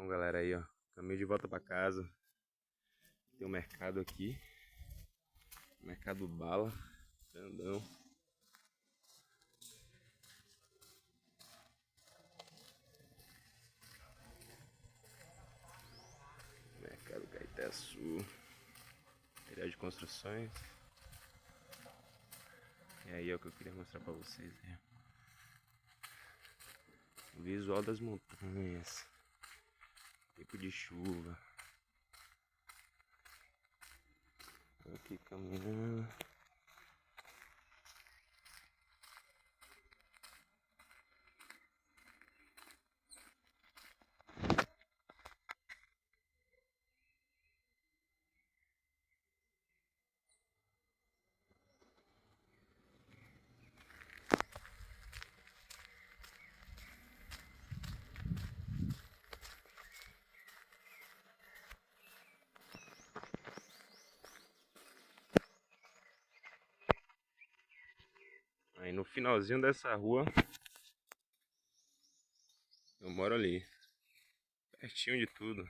Então, galera, aí, ó, caminho de volta pra casa. Tem um mercado aqui. Mercado Bala, grandão. Mercado Caetaçu. Material de construções. E aí é o que eu queria mostrar pra vocês, né? O visual das montanhas. Tempo de chuva. Tô aqui caminhando. Aí no finalzinho dessa rua, eu moro ali, pertinho de tudo.